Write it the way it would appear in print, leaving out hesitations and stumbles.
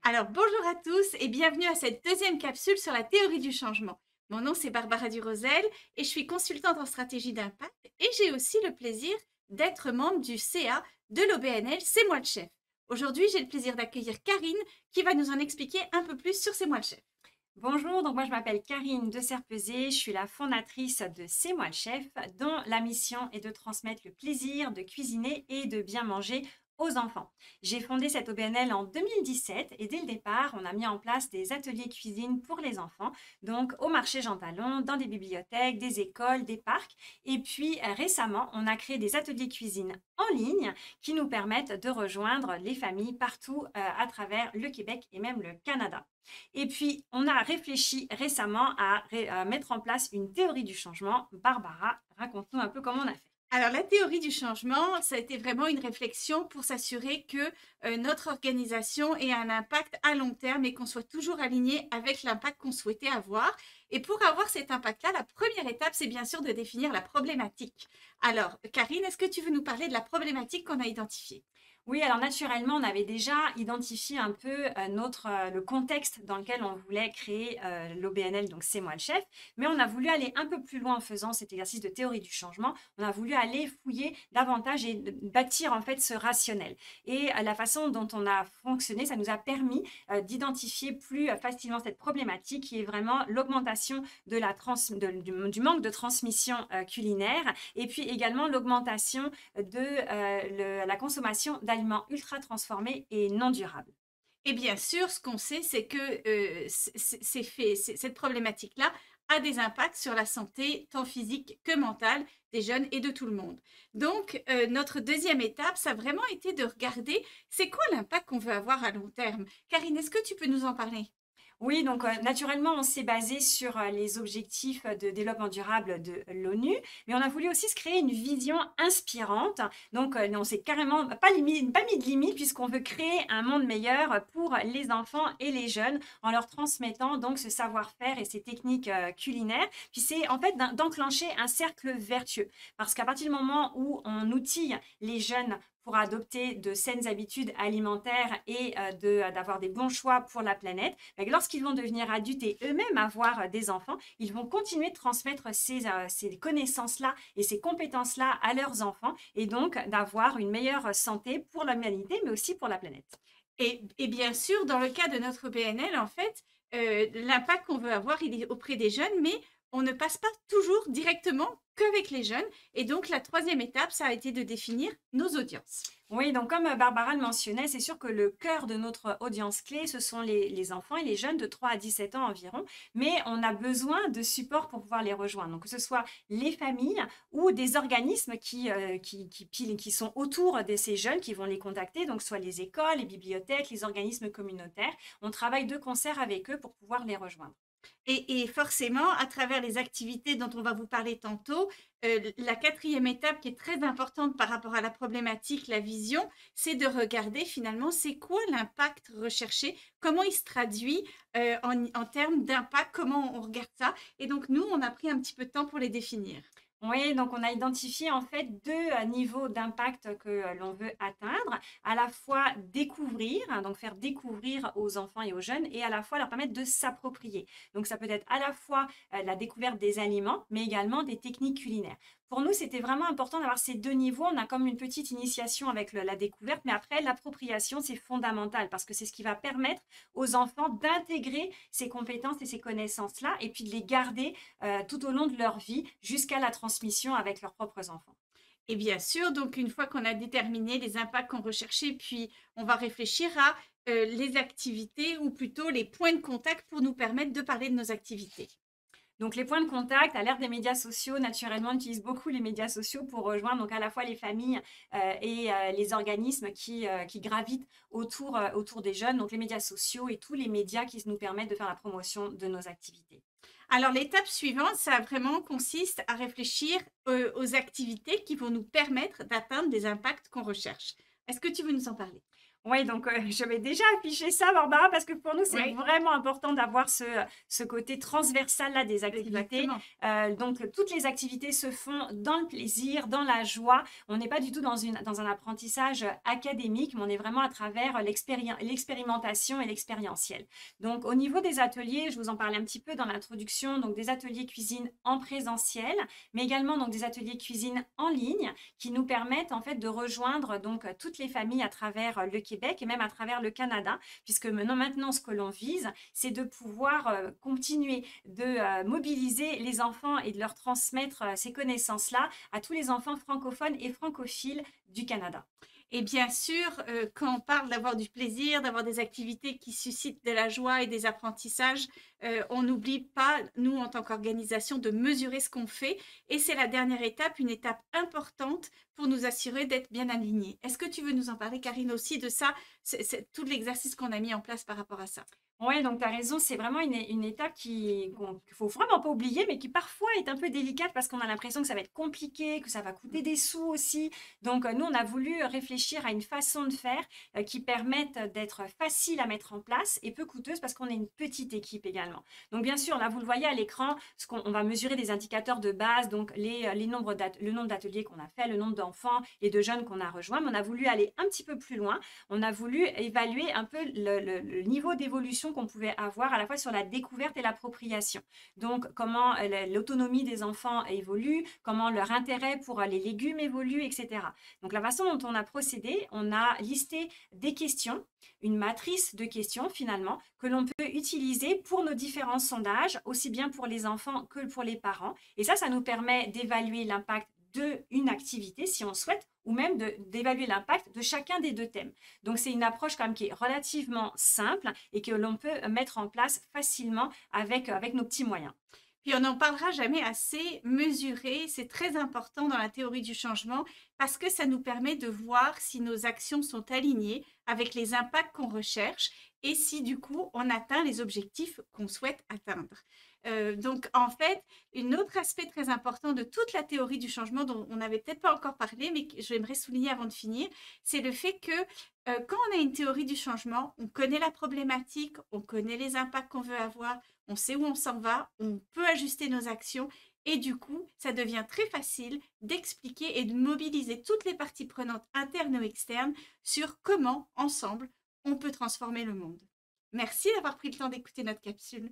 Alors bonjour à tous et bienvenue à cette deuxième capsule sur la théorie du changement. Mon nom c'est Barbara Durosel et je suis consultante en stratégie d'impact et j'ai aussi le plaisir d'être membre du CA de l'OBNL C'est moi le chef. Aujourd'hui j'ai le plaisir d'accueillir Karine qui va nous en expliquer un peu plus sur C'est moi le chef. Bonjour, donc moi je m'appelle Karine de Serpezé, je suis la fondatrice de C'est moi le chef, dont la mission est de transmettre le plaisir de cuisiner et de bien manger aux enfants. J'ai fondé cette OBNL en 2017 et dès le départ, on a mis en place des ateliers cuisine pour les enfants, donc au marché Jean Talon, dans des bibliothèques, des écoles, des parcs. Et puis récemment, on a créé des ateliers cuisine en ligne qui nous permettent de rejoindre les familles partout à travers le Québec et même le Canada. Et puis, on a réfléchi récemment à mettre en place une théorie du changement. Barbara, raconte-nous un peu comment on a fait. Alors la théorie du changement, ça a été vraiment une réflexion pour s'assurer que notre organisation ait un impact à long terme et qu'on soit toujours aligné avec l'impact qu'on souhaitait avoir. Et pour avoir cet impact-là, la première étape, c'est bien sûr de définir la problématique. Alors, Karine, est-ce que tu veux nous parler de la problématique qu'on a identifiée? Oui, alors naturellement, on avait déjà identifié un peu le contexte dans lequel on voulait créer l'OBNL, donc c'est moi le chef, mais on a voulu aller un peu plus loin en faisant cet exercice de théorie du changement. On a voulu aller fouiller davantage et bâtir en fait ce rationnel. Et la façon dont on a fonctionné, ça nous a permis d'identifier plus facilement cette problématique qui est vraiment l'augmentation du manque de transmission culinaire et puis également l'augmentation de la consommation d'aliments ultra transformés et non durables. Et bien sûr, ce qu'on sait, c'est que cette problématique-là a des impacts sur la santé, tant physique que mentale, des jeunes et de tout le monde. Donc, notre deuxième étape, ça a vraiment été de regarder, c'est quoi l'impact qu'on veut avoir à long terme. Karine, est-ce que tu peux nous en parler? Oui, donc naturellement, on s'est basé sur les objectifs de développement durable de l'ONU, mais on a voulu aussi se créer une vision inspirante. Donc, on s'est carrément pas mis de limite puisqu'on veut créer un monde meilleur pour les enfants et les jeunes en leur transmettant donc ce savoir-faire et ces techniques culinaires. Puis c'est en fait d'enclencher un cercle vertueux parce qu'à partir du moment où on outille les jeunes pour adopter de saines habitudes alimentaires et d'avoir des bons choix pour la planète, lorsqu'ils vont devenir adultes et eux-mêmes avoir des enfants, ils vont continuer de transmettre ces connaissances-là et ces compétences-là à leurs enfants et donc d'avoir une meilleure santé pour l'humanité, mais aussi pour la planète. Et bien sûr, dans le cas de notre PNL, en fait, l'impact qu'on veut avoir, il est auprès des jeunes, mais on ne passe pas toujours directement qu'avec les jeunes. Et donc, la troisième étape, ça a été de définir nos audiences. Oui, donc comme Barbara le mentionnait, c'est sûr que le cœur de notre audience clé, ce sont les enfants et les jeunes de 3 à 17 ans environ, mais on a besoin de support pour pouvoir les rejoindre. Donc que ce soit les familles ou des organismes qui sont autour de ces jeunes qui vont les contacter, donc soit les écoles, les bibliothèques, les organismes communautaires. On travaille de concert avec eux pour pouvoir les rejoindre. Et forcément, à travers les activités dont on va vous parler tantôt, la quatrième étape qui est très importante par rapport à la problématique, la vision, c'est de regarder finalement c'est quoi l'impact recherché, comment il se traduit en termes d'impact, comment on regarde ça. Et donc nous, on a pris un petit peu de temps pour les définir. Oui, donc on a identifié en fait deux niveaux d'impact que l'on veut atteindre, à la fois découvrir, hein, donc faire découvrir aux enfants et aux jeunes, et à la fois leur permettre de s'approprier. Donc ça peut être à la fois la découverte des aliments, mais également des techniques culinaires. Pour nous, c'était vraiment important d'avoir ces deux niveaux. On a comme une petite initiation avec la découverte, mais après, l'appropriation, c'est fondamental parce que c'est ce qui va permettre aux enfants d'intégrer ces compétences et ces connaissances-là, et puis de les garder tout au long de leur vie jusqu'à la transmission avec leurs propres enfants. Et bien sûr, donc une fois qu'on a déterminé les impacts qu'on recherchait, puis on va réfléchir à les activités ou plutôt les points de contact pour nous permettre de parler de nos activités. Donc les points de contact, à l'ère des médias sociaux, naturellement, on utilise beaucoup les médias sociaux pour rejoindre donc à la fois les familles et les organismes qui gravitent autour des jeunes, donc les médias sociaux et tous les médias qui nous permettent de faire la promotion de nos activités. Alors l'étape suivante, ça vraiment consiste à réfléchir aux activités qui vont nous permettre d'atteindre des impacts qu'on recherche. Est-ce que tu veux nous en parler? Oui, donc je vais déjà afficher ça, Barbara, parce que pour nous, c'est Oui, vraiment important d'avoir ce côté transversal-là des activités. exactement. Donc, toutes les activités se font dans le plaisir, dans la joie. On n'est pas du tout dans un apprentissage académique, mais on est vraiment à travers l'expérimentation et l'expérientiel. Donc, au niveau des ateliers, je vous en parlais un petit peu dans l'introduction, donc des ateliers cuisine en présentiel, mais également donc des ateliers cuisine en ligne qui nous permettent en fait de rejoindre donc toutes les familles à travers le Québec et même à travers le Canada, puisque maintenant ce que l'on vise, c'est de pouvoir continuer de mobiliser les enfants et de leur transmettre ces connaissances-là à tous les enfants francophones et francophiles du Canada. Et bien sûr, quand on parle d'avoir du plaisir, d'avoir des activités qui suscitent de la joie et des apprentissages, on n'oublie pas, nous, en tant qu'organisation, de mesurer ce qu'on fait. Et c'est la dernière étape, une étape importante pour nous assurer d'être bien alignés. Est-ce que tu veux nous en parler, Karine, aussi de ça, c'est tout l'exercice qu'on a mis en place par rapport à ça? Oui, donc tu as raison, c'est vraiment une étape qu'il ne faut vraiment pas oublier, mais qui parfois est un peu délicate parce qu'on a l'impression que ça va être compliqué, que ça va coûter des sous aussi. Donc nous, on a voulu réfléchir à une façon de faire qui permette d'être facile à mettre en place et peu coûteuse parce qu'on est une petite équipe également. Donc bien sûr, là, vous le voyez à l'écran, on va mesurer des indicateurs de base, donc le nombre d'ateliers qu'on a fait, le nombre d'enfants et de jeunes qu'on a rejoints, mais on a voulu aller un petit peu plus loin. On a voulu évaluer un peu le niveau d'évolution qu'on pouvait avoir à la fois sur la découverte et l'appropriation. Donc, comment l'autonomie des enfants évolue, comment leur intérêt pour les légumes évolue, etc. Donc, la façon dont on a procédé, on a listé des questions, une matrice de questions finalement, que l'on peut utiliser pour nos différents sondages, aussi bien pour les enfants que pour les parents. Et ça nous permet d'évaluer l'impact d'une activité, si on souhaite, ou même d'évaluer l'impact de chacun des deux thèmes. Donc, c'est une approche quand même qui est relativement simple et que l'on peut mettre en place facilement avec nos petits moyens. Puis on n'en parlera jamais assez, mesurer, c'est très important dans la théorie du changement parce que ça nous permet de voir si nos actions sont alignées avec les impacts qu'on recherche et si du coup on atteint les objectifs qu'on souhaite atteindre. Donc en fait, un autre aspect très important de toute la théorie du changement dont on n'avait peut-être pas encore parlé, mais que j'aimerais souligner avant de finir, c'est le fait que quand on a une théorie du changement, on connaît la problématique, on connaît les impacts qu'on veut avoir, on sait où on s'en va, on peut ajuster nos actions et du coup, ça devient très facile d'expliquer et de mobiliser toutes les parties prenantes internes ou externes sur comment, ensemble, on peut transformer le monde. Merci d'avoir pris le temps d'écouter notre capsule.